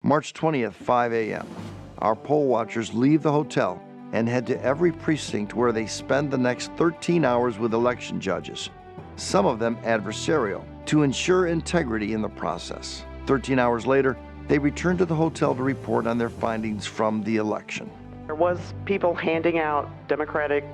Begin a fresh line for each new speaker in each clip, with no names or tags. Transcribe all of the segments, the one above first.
March 20th, 5 a.m. Our poll watchers leave the hotel and head to every precinct where they spend the next 13 hours with election judges, some of them adversarial, to ensure integrity in the process. 13 hours later, they return to the hotel to report on their findings from the election.
There was people handing out Democratic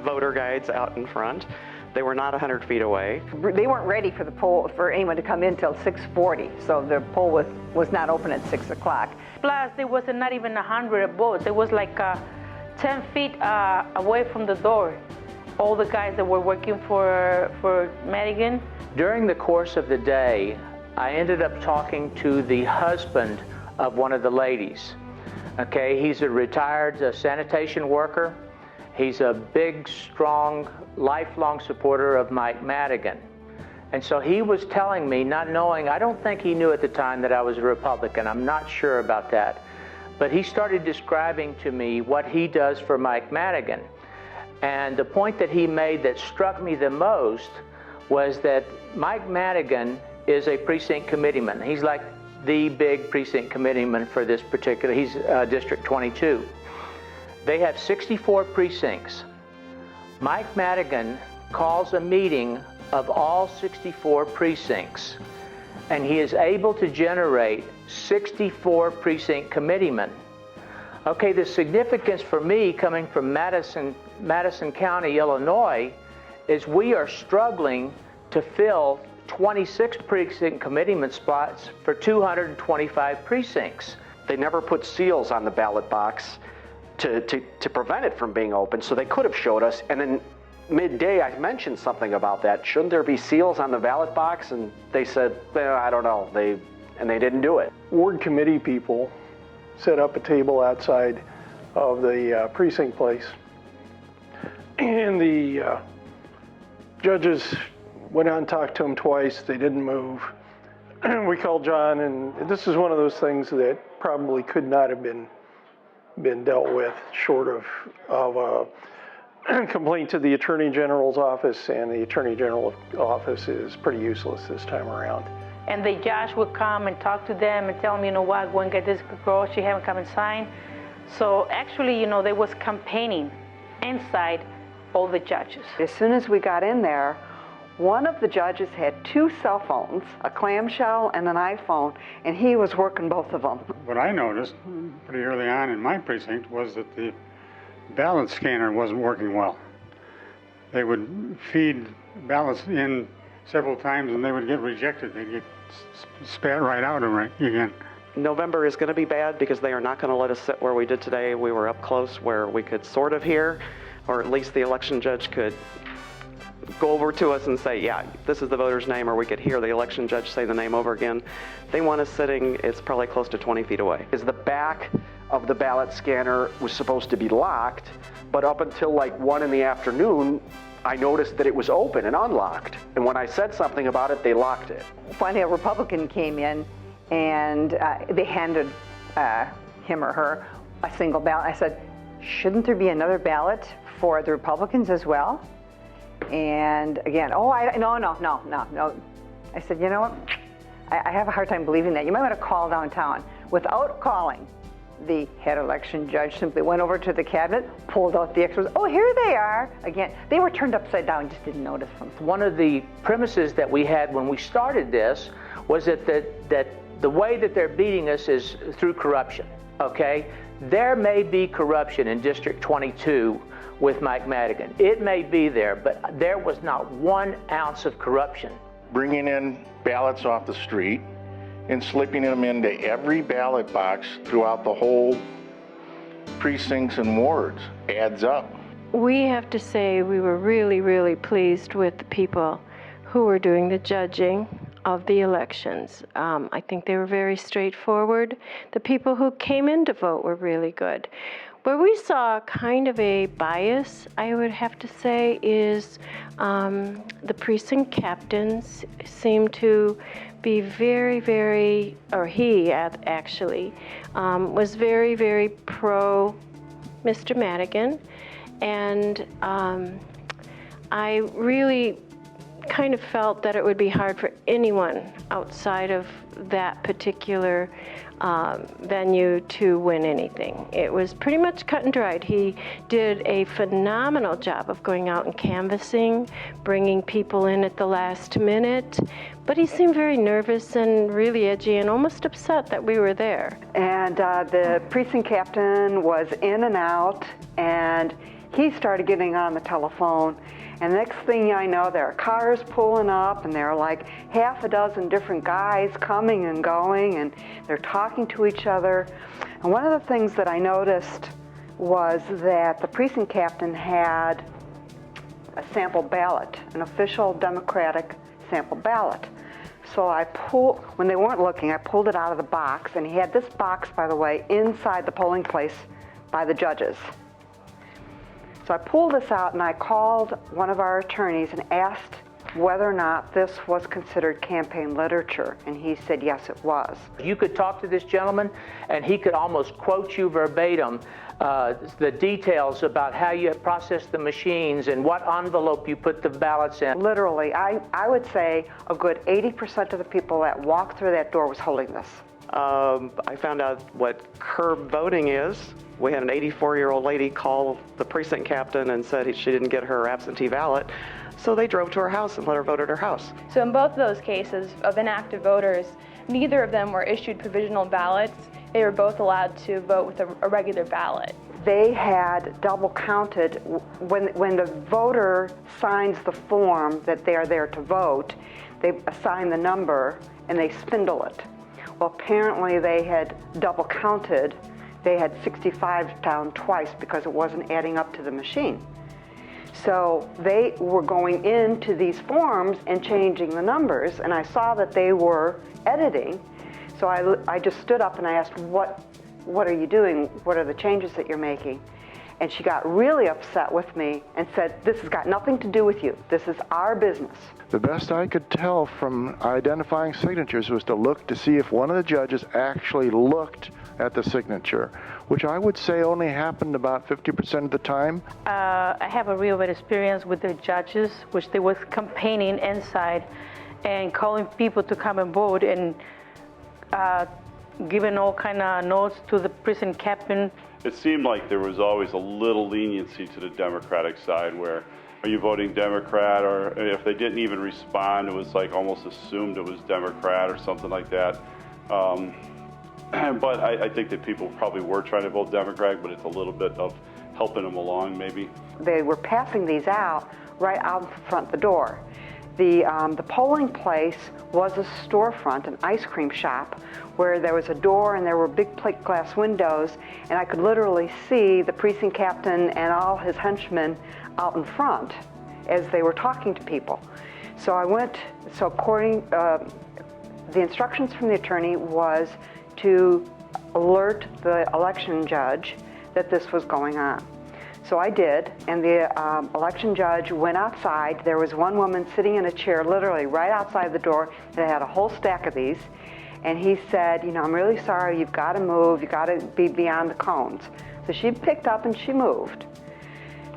voter guides out in front. They were not 100 feet away.
They weren't ready for the poll, for anyone to come in till 6:40, so the poll was not open at 6 o'clock.
Plus, there was not even 100 votes. It was like 10 feet away from the door. All the guys that were working for Madigan.
During the course of the day, I ended up talking to the husband of one of the ladies. Okay, he's a retired sanitation worker. He's a big, strong, lifelong supporter of Mike Madigan. And so he was telling me, not knowing, I don't think he knew at the time that I was a Republican. I'm not sure about that. But he started describing to me what he does for Mike Madigan. And the point that he made that struck me the most was that Mike Madigan is a precinct committeeman. He's like the big precinct committeeman for this particular, he's District 22. They have 64 precincts. Mike Madigan calls a meeting of all 64 precincts, and he is able to generate 64 precinct committeemen. Okay, the significance for me coming from Madison County, Illinois, is we are struggling to fill 26 precinct committeeman spots for 225 precincts.
They never put seals on the ballot box to prevent it from being open, so they could have showed us. And then midday, I mentioned something about that. Shouldn't there be seals on the ballot box? And they said, well, I don't know. They didn't do it.
Ward committee people set up a table outside of the precinct place, and the judges went out and talked to them twice. They didn't move. We called John, and this is one of those things that probably could not have been dealt with short of a complaint to the Attorney General's office, and the Attorney General's office is pretty useless this time around.
And the judge would come and talk to them and tell them, you know what, go and get this girl, she haven't come and signed. So actually, you know, there was campaigning inside all the judges.
As soon as we got in there, one of the judges had 2 cell phones, a clamshell and an iPhone, and he was working both of them.
What I noticed pretty early on in my precinct was that the ballot scanner wasn't working well. They would feed ballots in several times and they would get rejected. They'd get spat right out again.
November is going to be bad because they are not going to let us sit where we did today. We were up close where we could sort of hear, or at least the election judge could go over to us and say, yeah, this is the voter's name, or we could hear the election judge say the name over again. They want us sitting, it's probably close to 20 feet away. Is the back of the ballot scanner was supposed to be locked, but up until like 1 in the afternoon, I noticed that it was open and unlocked. And when I said something about it, they locked it.
Finally, a Republican came in, and they handed him or her a single ballot. I said, shouldn't there be another ballot for the Republicans as well? And again, no. I said, you know what? I have a hard time believing that. You might want to call downtown. Without calling, the head election judge simply went over to the cabinet, pulled out the extras. Oh, here they are. Again, they were turned upside down, just didn't notice them.
One of the premises that we had when we started this was that the way that they're beating us is through corruption, okay? There may be corruption in District 22 with Mike Madigan. It may be there, but there was not 1 ounce of corruption.
Bringing in ballots off the street and slipping them into every ballot box throughout the whole precincts and wards adds up.
We have to say we were really, really pleased with the people who were doing the judging of the elections. I think they were very straightforward. The people who came in to vote were really good. Where we saw kind of a bias, I would have to say, is the precinct captains seem to be very, very, or he actually, was very, very pro Mr. Madigan. And I really kind of felt that it would be hard for anyone outside of that particular venue to win anything. It was pretty much cut and dried. He did a phenomenal job of going out and canvassing, bringing people in at the last minute, but he seemed very nervous and really edgy and almost upset that we were there.
And the precinct captain was in and out, and he started getting on the telephone. And next thing I know, there are cars pulling up, and there are like half a dozen different guys coming and going, and they're talking to each other. And one of the things that I noticed was that the precinct captain had a sample ballot, an official Democratic sample ballot. So when they weren't looking, I pulled it out of the box, and he had this box, by the way, inside the polling place by the judges. So I pulled this out and I called one of our attorneys and asked whether or not this was considered campaign literature, and he said yes, it was.
You could talk to this gentleman and he could almost quote you verbatim the details about how you processed the machines and what envelope you put the ballots in.
Literally, I would say a good 80% of the people that walked through that door was holding this.
I found out what curb voting is. We had an 84-year-old lady call the precinct captain and said she didn't get her absentee ballot, so they drove to her house and let her vote at her house.
So in both of those cases of inactive voters, neither of them were issued provisional ballots. They were both allowed to vote with a regular ballot.
They had double counted. When the voter signs the form that they are there to vote, they assign the number and they spindle it. Well, apparently they had double counted. They had 65 down twice because it wasn't adding up to the machine. So they were going into these forms and changing the numbers, and I saw that they were editing. So I just stood up and I asked, what are you doing? What are the changes that you're making? And she got really upset with me and said, this has got nothing to do with you. This is our business.
The best I could tell from identifying signatures was to look to see if one of the judges actually looked at the signature, which I would say only happened about 50% of the time.
I have a real bad experience with the judges, which they was campaigning inside and calling people to come and vote and giving all kind of notes to the precinct captain.
It seemed like there was always a little leniency to the Democratic side where, are you voting Democrat? Or if they didn't even respond, it was like almost assumed it was Democrat or something like that. But I think that people probably were trying to vote Democrat, but it's a little bit of helping them along maybe.
They were passing these out right out front the door. The polling place was a storefront, an ice cream shop, where there was a door and there were big plate glass windows, and I could literally see the precinct captain and all his henchmen out in front as they were talking to people. So according, the instructions from the attorney was to alert the election judge that this was going on. So I did, and the election judge went outside. There was one woman sitting in a chair literally right outside the door that had a whole stack of these, and he said, I'm really sorry, you've got to move, you've got to be beyond the cones. So she picked up and she moved.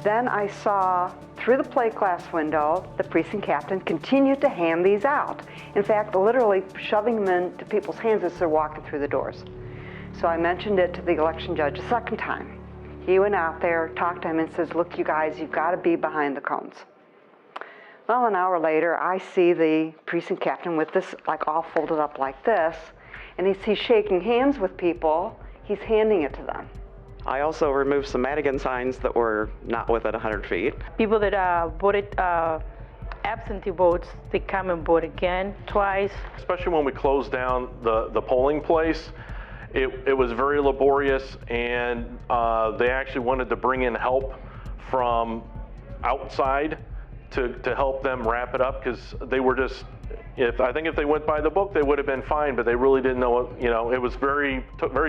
Then I saw through the plate glass window the precinct captain continued to hand these out. In fact, literally shoving them into people's hands as they're walking through the doors. So I mentioned it to the election judge a second time. He went out there, talked to him, and says, look, you guys, you've got to be behind the cones. Well, an hour later, I see the precinct captain with this, like, all folded up like this, and he's shaking hands with people. He's handing it to them.
I also removed some Madigan signs that were not within 100 feet.
People that voted absentee votes, they come and vote again, twice.
Especially when we closed down the polling place, it was very laborious, and they actually wanted to bring in help from outside to help them wrap it up, because they were just, I think if they went by the book, they would have been fine, but they really didn't know what, it was very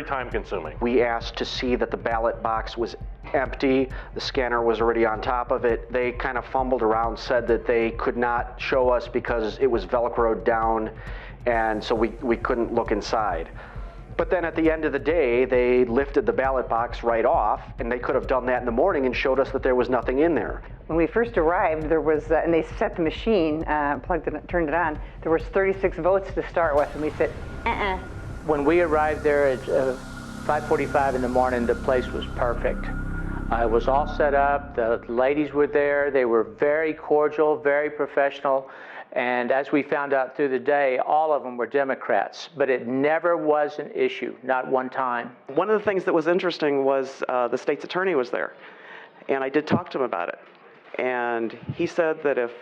time consuming.
We asked to see that the ballot box was empty, the scanner was already on top of it. They kind of fumbled around, said that they could not show us because it was Velcroed down, and so we couldn't look inside. But then at the end of the day, they lifted the ballot box right off, and they could have done that in the morning and showed us that there was nothing in there.
When we first arrived, there was, and they set the machine, plugged it, turned it on, there was 36 votes to start with, and we said,
When we arrived there at 5:45 in the morning, the place was perfect. It was all set up, the ladies were there, they were very cordial, very professional, and as we found out through the day, all of them were Democrats, but it never was an issue, not one time.
One of the things that was interesting was the state's attorney was there, and I did talk to him about it. And he said that if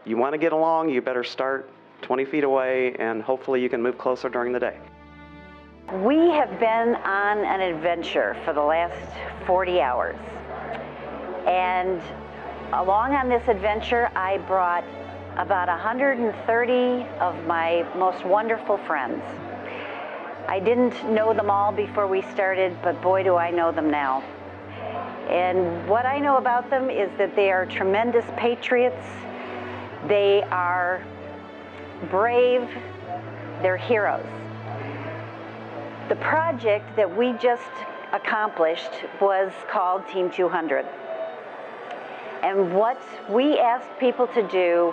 you want to get along, you better start 20 feet away, and hopefully you can move closer during the day.
We have been on an adventure for the last 40 hours. And along on this adventure, I brought about 130 of my most wonderful friends. I didn't know them all before we started, but boy, do I know them now. And what I know about them is that they are tremendous patriots. They are brave. They're heroes. The project that we just accomplished was called Team 200. And what we asked people to do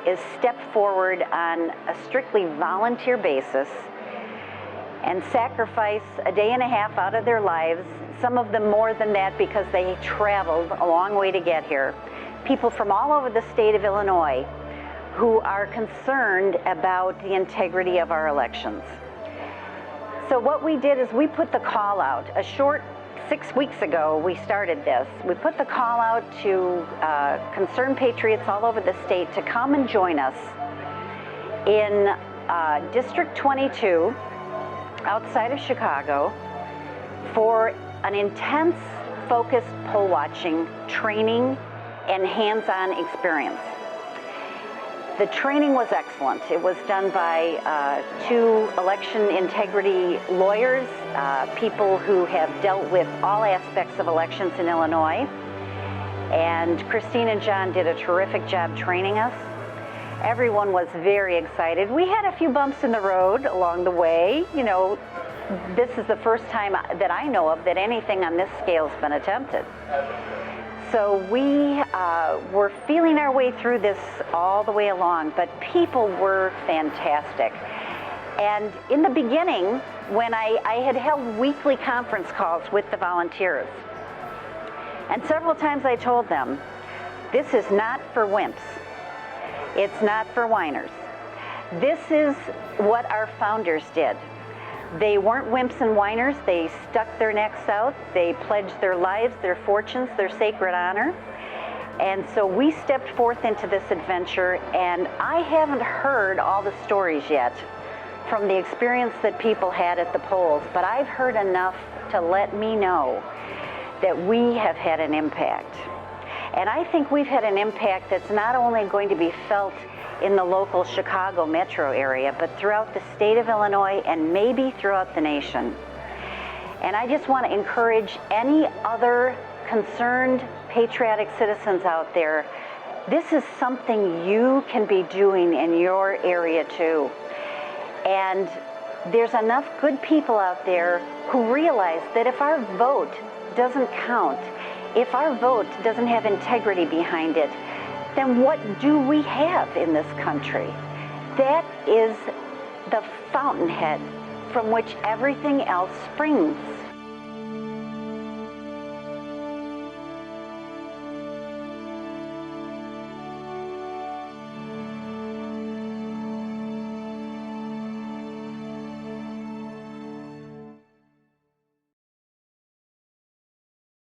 is step forward on a strictly volunteer basis and sacrifice a day and a half out of their lives, some of them more than that because they traveled a long way to get here. People from all over the state of Illinois who are concerned about the integrity of our elections. So what we did is we put the call out. A short 6 weeks ago, we started this. We put the call out to concerned patriots all over the state to come and join us in District 22 outside of Chicago for an intense, focused poll watching training and hands-on experience. The training was excellent. It was done by 2 election integrity lawyers, people who have dealt with all aspects of elections in Illinois. And Christine and John did a terrific job training us. Everyone was very excited. We had a few bumps in the road along the way. You know, this is the first time that I know of that anything on this scale has been attempted. So we were feeling our way through this all the way along, but people were fantastic. And in the beginning, when I had held weekly conference calls with the volunteers, and several times I told them, this is not for wimps. It's not for whiners. This is what our founders did. They weren't wimps and whiners. They stuck their necks out. They pledged their lives, their fortunes, their sacred honor. And so we stepped forth into this adventure, and I haven't heard all the stories yet from the experience that people had at the polls, but I've heard enough to let me know that we have had an impact. And I think we've had an impact that's not only going to be felt in the local Chicago metro area, but throughout the state of Illinois and maybe throughout the nation. And I just want to encourage any other concerned patriotic citizens out there, this is something you can be doing in your area too. And there's enough good people out there who realize that if our vote doesn't count, if our vote doesn't have integrity behind it, then what do we have in this country? That is the fountainhead from which everything else springs.